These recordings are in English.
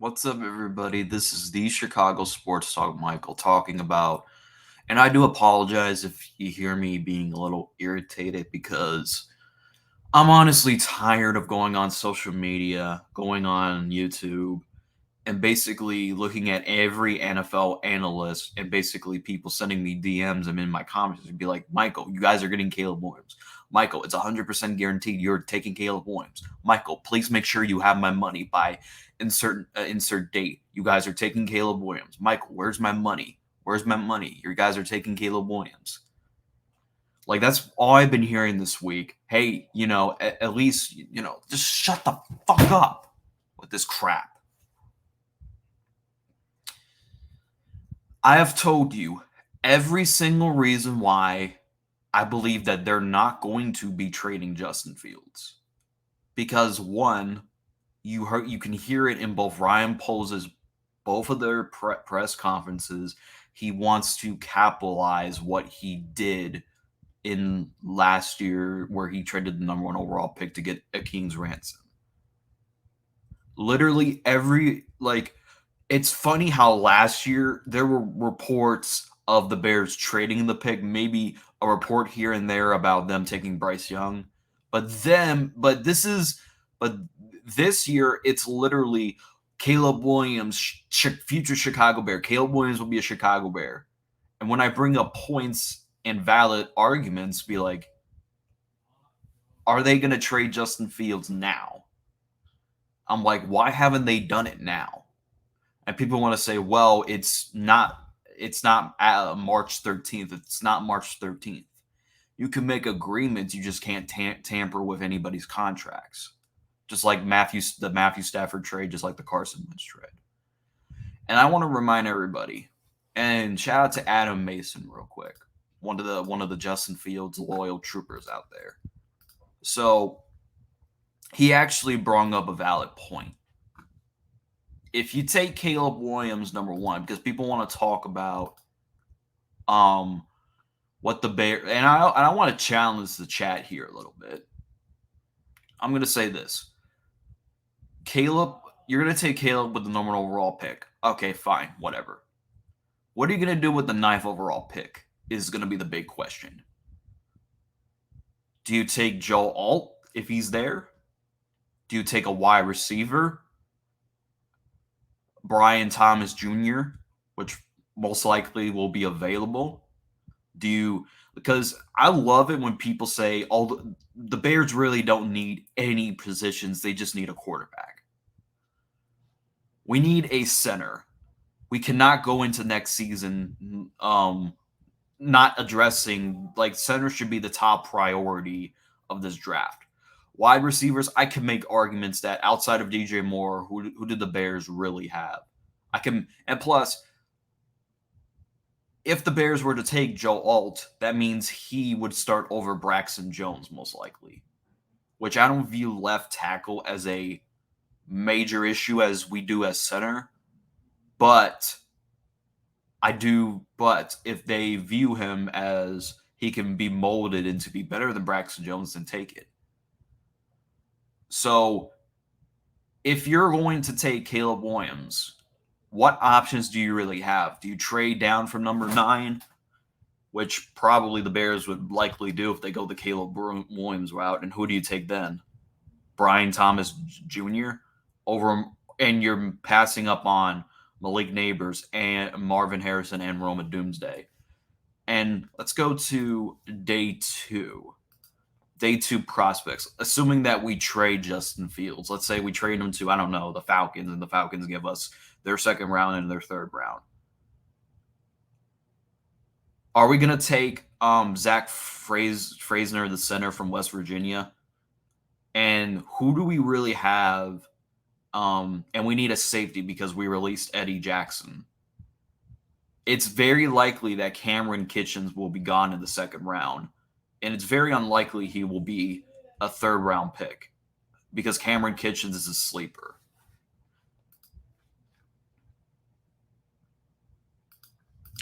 What's up, everybody? This is the Chicago Sports Talk Michael talking about, and I do apologize if you hear me being a little irritated because I'm honestly tired of going on social media, going on YouTube, and basically looking at every NFL analyst and basically people sending me DMs and in my comments and be like, Michael, you guys are getting Caleb Williams. Michael, it's 100% guaranteed you're taking Caleb Williams. Michael, please make sure you have my money by insert date. You guys are taking Caleb Williams. Michael, where's my money? Where's my money? You guys are taking Caleb Williams. Like, that's all I've been hearing this week. Hey, at least, just shut the fuck up with this crap. I have told you every single reason why I believe that they're not going to be trading Justin Fields. Because one, you can hear it in both Ryan Poles' both of their press conferences. He wants to capitalize what he did in last year where he traded the number one overall pick to get a king's ransom. Literally it's funny how last year there were reports of the Bears trading the pick, maybe a report here and there about them taking Bryce Young. But this year it's literally Caleb Williams, future Chicago Bear. Caleb Williams will be a Chicago Bear. And when I bring up points and valid arguments, be like, are they going to trade Justin Fields now? I'm like, why haven't they done it now? And people want to say, well, it's not March 13th. It's not March 13th. You can make agreements, you just can't tamper with anybody's contracts. Just like the Matthew Stafford trade, just like the Carson Wentz trade. And I want to remind everybody, and shout out to Adam Mason real quick, one of the Justin Fields loyal troopers out there. So he actually brought up a valid point. If you take Caleb Williams, number one, because people want to talk about what the Bear, and I want to challenge the chat here a little bit. I'm going to say this. Caleb, you're going to take Caleb with the number one overall pick. Okay, fine, whatever. What are you going to do with the ninth overall pick is going to be the big question. Do you take Joe Alt if he's there? Do you take a wide receiver? Brian Thomas Jr., which most likely will be available? Because I love it when people say, oh, the Bears really don't need any positions, they just need a quarterback. We need a center. We cannot go into next season not addressing, like, center should be the top priority of this draft. Wide receivers, I can make arguments that outside of DJ Moore, who did the Bears really have? And plus, if the Bears were to take Joe Alt, that means he would start over Braxton Jones, most likely, which I don't view left tackle as a major issue as we do as center. But if they view him as he can be molded and to be better than Braxton Jones, then take it. So if you're going to take Caleb Williams, what options do you really have? Do you trade down from number 9, which probably the Bears would likely do if they go the Caleb Williams route? And who do you take then? Brian Thomas Jr. and you're passing up on Malik Neighbors and Marvin Harrison and Roma Doomsday. And let's go to day 2. Day 2 prospects. Assuming that we trade Justin Fields. Let's say we trade him to, I don't know, the Falcons, and the Falcons give us their second round and their third round. Are we going to take Zach Frasner, the center from West Virginia? And who do we really have? And we need a safety because we released Eddie Jackson. It's very likely that Cameron Kitchens will be gone in the second round. And it's very unlikely he will be a third round pick because Cameron Kitchens is a sleeper.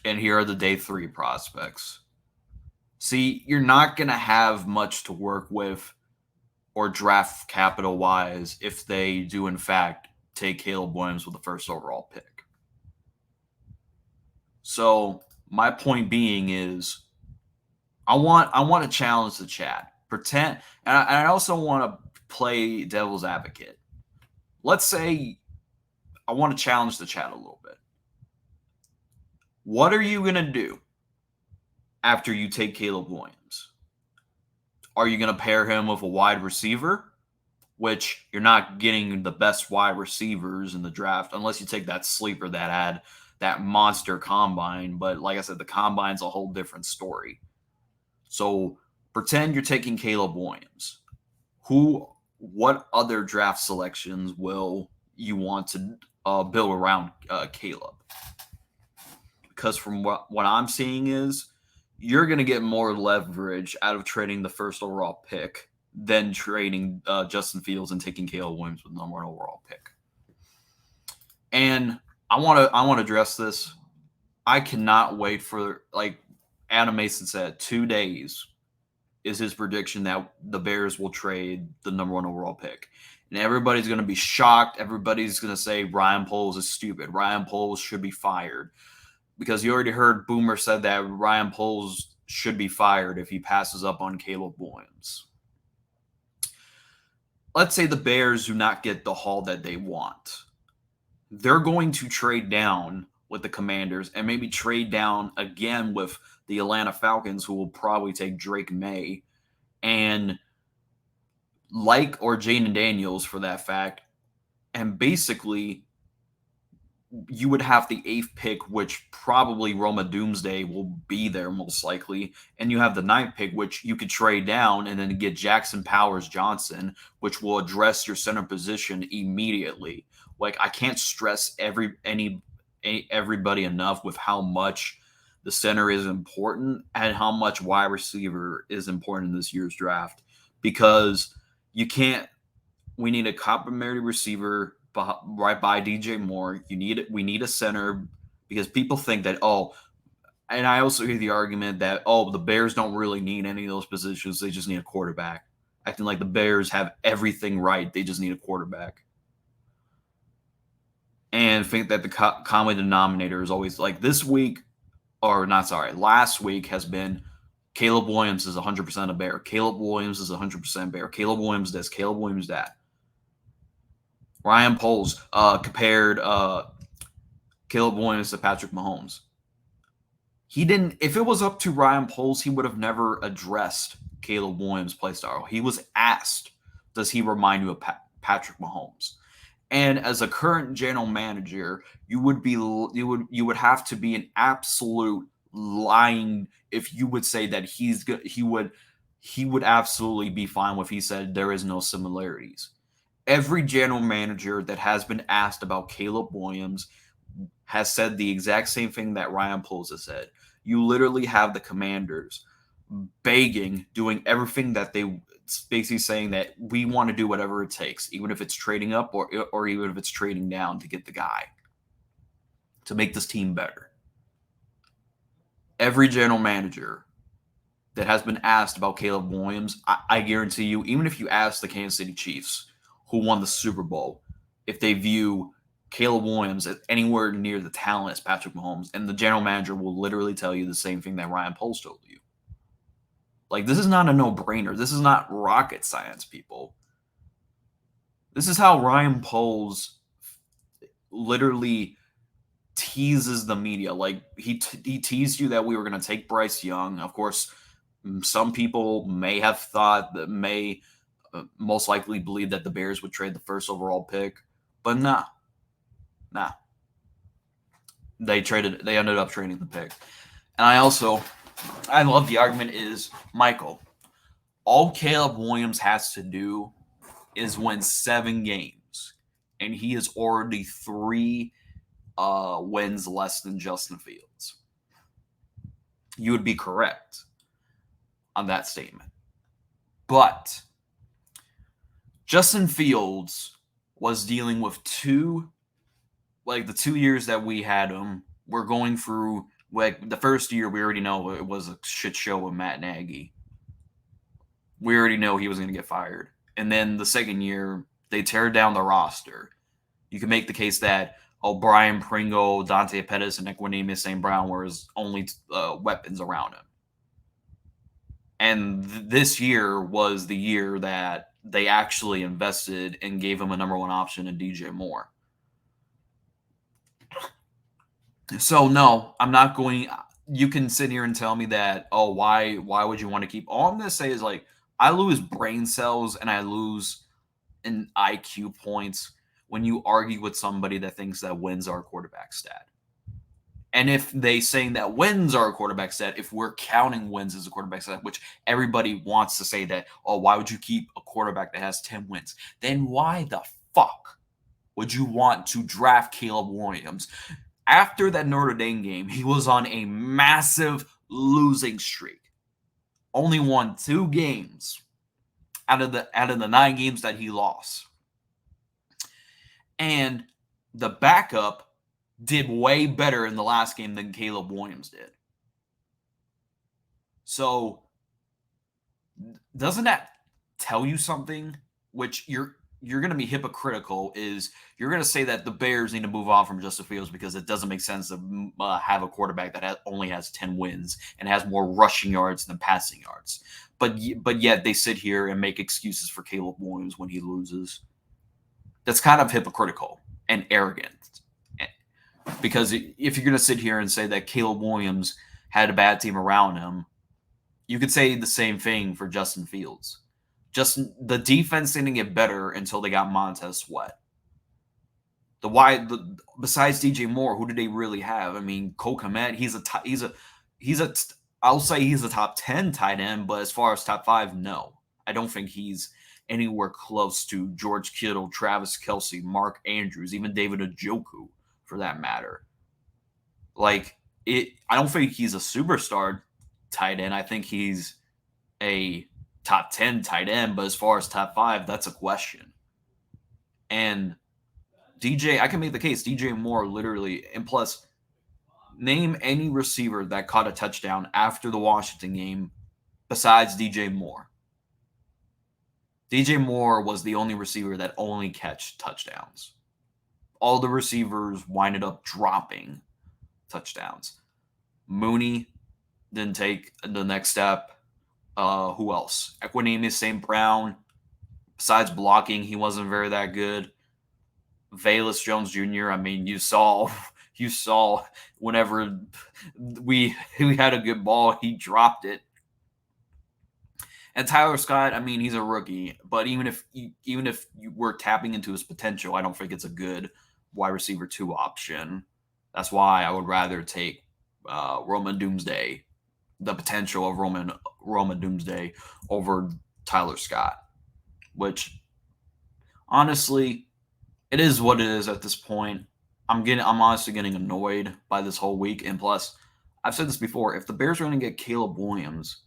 And here are the day 3 prospects. See, you're not going to have much to work with or draft capital wise if they do, in fact, take Caleb Williams with the first overall pick. So my point being is, I want to challenge the chat. Pretend, and I also want to play devil's advocate. Let's say I want to challenge the chat a little bit. What are you going to do after you take Caleb Williams? Are you going to pair him with a wide receiver? Which you're not getting the best wide receivers in the draft unless you take that sleeper that had that monster combine. But like I said, the combine's a whole different story. So pretend you're taking Caleb Williams. What other draft selections will you want to build around Caleb? Because from what I'm seeing is you're going to get more leverage out of trading the first overall pick than trading Justin Fields and taking Caleb Williams with the number 1 overall pick. And I want to address this. I cannot wait for, like Adam Mason said, 2 days is his prediction that the Bears will trade the number 1 overall pick. And everybody's going to be shocked. Everybody's going to say Ryan Poles is stupid. Ryan Poles should be fired. Because you already heard Boomer said that Ryan Poles should be fired if he passes up on Caleb Williams. Let's say the Bears do not get the haul that they want. They're going to trade down with the Commanders and maybe trade down again with the Atlanta Falcons, who will probably take Drake May and or Jaden Daniels for that fact. And basically, you would have the 8th pick, which probably Roma Doomsday will be there most likely. And you have the 9th pick, which you could trade down and then get Jackson Powers Johnson, which will address your center position immediately. Like, I can't stress everybody enough with how much the center is important and how much wide receiver is important in this year's draft, because we need a complementary receiver right by DJ Moore. We need a center, because people think that, and I also hear the argument that, the Bears don't really need any of those positions. They just need a quarterback. Acting like the Bears have everything right. They just need a quarterback. And think that the common denominator is always like last week has been Caleb Williams is 100% a Bear. Caleb Williams is 100% Bear. Caleb Williams this. Caleb Williams that. Ryan Poles compared Caleb Williams to Patrick Mahomes. He didn't. If it was up to Ryan Poles, he would have never addressed Caleb Williams' play style. He was asked, "Does he remind you of Patrick Mahomes?" And as a current general manager, you would have to be an absolute lying if you would say that he would absolutely be fine if he said there is no similarities. Every general manager that has been asked about Caleb Williams has said the exact same thing that Ryan Poles has said. You literally have the Commanders begging, doing everything that they basically saying that we want to do whatever it takes, even if it's trading up or even if it's trading down to get the guy to make this team better. Every general manager that has been asked about Caleb Williams, I guarantee you, even if you ask the Kansas City Chiefs, who won the Super Bowl, if they view Caleb Williams as anywhere near the talent as Patrick Mahomes, and the general manager will literally tell you the same thing that Ryan Poles told you. Like, this is not a no-brainer. This is not rocket science, people. This is how Ryan Poles literally teases the media. Like, he teased you that we were going to take Bryce Young. Of course, some people may have thought that most likely believe that the Bears would trade the first overall pick, but nah. They ended up trading the pick. And I love the argument is, Michael, all Caleb Williams has to do is win 7 games, and he is already 3 wins less than Justin Fields. You would be correct on that statement. But Justin Fields was dealing with the 2 years that we had him. We're going through, like, the first year, we already know it was a shit show with Matt Nagy. We already know he was going to get fired. And then the second year, they tear down the roster. You can make the case that Brian Pringle, Dante Pettis, and Equanimeous St. Brown were his only weapons around him. And this year was the year that they actually invested and gave him a number one option in DJ Moore. So no, I'm not going. You can sit here and tell me that, oh, why would you want to keep? All I'm going to say is, like, I lose brain cells and I lose in IQ points when you argue with somebody that thinks that wins are a quarterback stat. And if they saying that wins are a quarterback stat, if we're counting wins as a quarterback stat, which everybody wants to say that, oh, why would you keep a quarterback that has 10 wins? Then why the fuck would you want to draft Caleb Williams? After that Notre Dame game, he was on a massive losing streak. Only won 2 games out of the 9 games that he lost. And the backup did way better in the last game than Caleb Williams did. So doesn't that tell you something? Which you're going to be hypocritical, is you're going to say that the Bears need to move on from Justin Fields because it doesn't make sense to have a quarterback that only has 10 wins and has more rushing yards than passing yards. But yet they sit here and make excuses for Caleb Williams when he loses. That's kind of hypocritical and arrogant. Because if you're going to sit here and say that Caleb Williams had a bad team around him, you could say the same thing for Justin Fields. Just the defense didn't get better until they got Montez Sweat. Besides DJ Moore, who did they really have? I mean, Cole Kmet, I'll say he's a top 10 tight end, but as far as top 5, no. I don't think he's anywhere close to George Kittle, Travis Kelce, Mark Andrews, even David Njoku, for that matter. I don't think he's a superstar tight end. I think he's a top 10 tight end, but as far as top 5, that's a question. And I can make the case, DJ Moore literally, and plus, name any receiver that caught a touchdown after the Washington game besides DJ Moore. DJ Moore was the only receiver that only catch touchdowns. All the receivers winded up dropping touchdowns. Mooney didn't take the next step. Who else? Equanimeous St. Brown. Besides blocking, he wasn't very that good. Velus Jones Jr. I mean, you saw whenever we had a good ball, he dropped it. And Tyler Scott, I mean, he's a rookie, but even if you were tapping into his potential, I don't think it's a good wide receiver 2 option. That's why I would rather take Roman Doomsday, the potential of Roman Doomsday, over Tyler Scott, which honestly, it is what it is at this point. I'm honestly getting annoyed by this whole week. And plus, I've said this before, if the Bears are going to get Caleb Williams,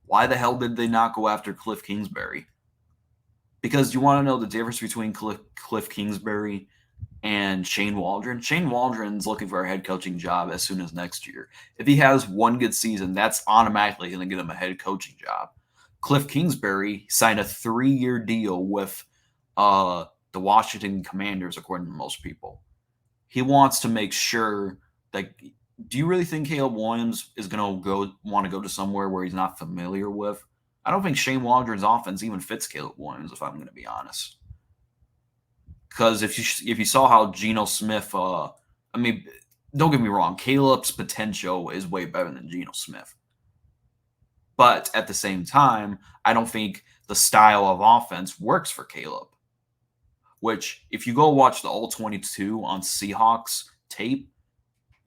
why the hell did they not go after Cliff Kingsbury? Because you want to know the difference between Cliff Kingsbury and Shane Waldron? Shane Waldron's looking for a head coaching job as soon as next year. If he has one good season, that's automatically going to get him a head coaching job. Cliff Kingsbury signed a 3-year deal with the Washington Commanders, according to most people. He wants to make sure that. Do you really think Caleb Williams is going to want to go to somewhere where he's not familiar with? I don't think Shane Waldron's offense even fits Caleb Williams, if I'm going to be honest. Because if you saw how Geno Smith, I mean, don't get me wrong, Caleb's potential is way better than Geno Smith. But at the same time, I don't think the style of offense works for Caleb. Which, if you go watch the All-22 on Seahawks tape,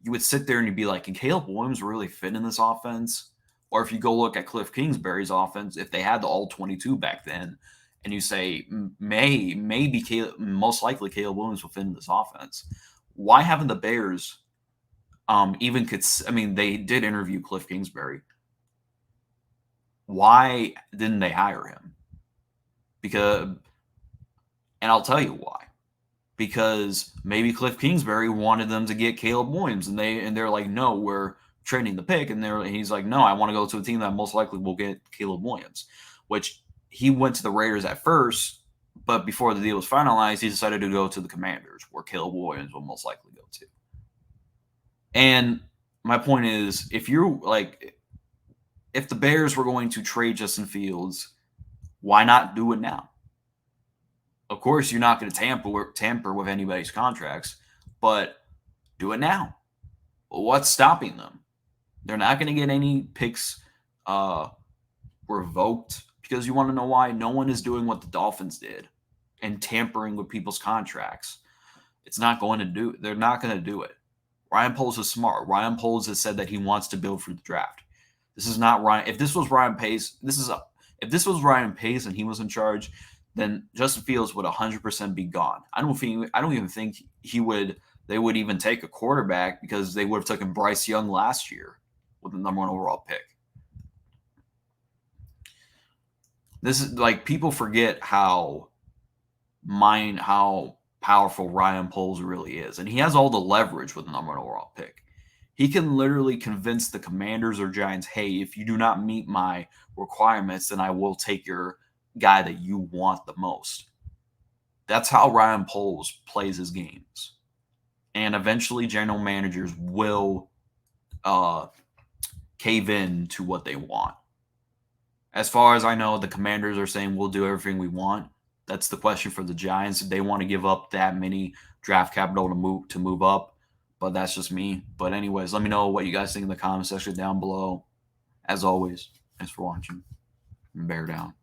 you would sit there and you'd be like, can Caleb Williams really fit in this offense? Or if you go look at Cliff Kingsbury's offense, if they had the All-22 back then, and you say, most likely Caleb Williams will fit in this offense. Why haven't the Bears they did interview Cliff Kingsbury. Why didn't they hire him? And I'll tell you why. Because maybe Cliff Kingsbury wanted them to get Caleb Williams, and they're like, no, we're trading the pick, and he's like, no, I want to go to a team that most likely will get Caleb Williams, which he went to the Raiders at first, But before the deal was finalized, he decided to go to the Commanders, where Caleb Williams will most likely go to. And my point is, if the Bears were going to trade Justin Fields, why not do it now? Of course, you're not going to tamper with anybody's contracts, but do it now. What's stopping them? They're not going to get any picks revoked, because you want to know why? No one is doing what the Dolphins did and tampering with people's contracts. They're not going to do it. Ryan Poles is smart. Ryan Poles has said that he wants to build for the draft. This is not Ryan. If this was Ryan Pace, if this was Ryan Pace and he was in charge, then Justin Fields would 100% be gone. I don't even think they would even take a quarterback, because they would have taken Bryce Young last year with the number 1 overall pick. This is people forget how powerful Ryan Poles really is. And he has all the leverage with the number 1 overall pick. He can literally convince the Commanders or Giants, hey, if you do not meet my requirements, then I will take your guy that you want the most. That's how Ryan Poles plays his games. And eventually general managers will cave in to what they want. As far as I know, the Commanders are saying we'll do everything we want. That's the question for the Giants. They want to give up that many draft capital to move up, but that's just me. But anyways, let me know what you guys think in the comment section down below. As always, thanks for watching. Bear down.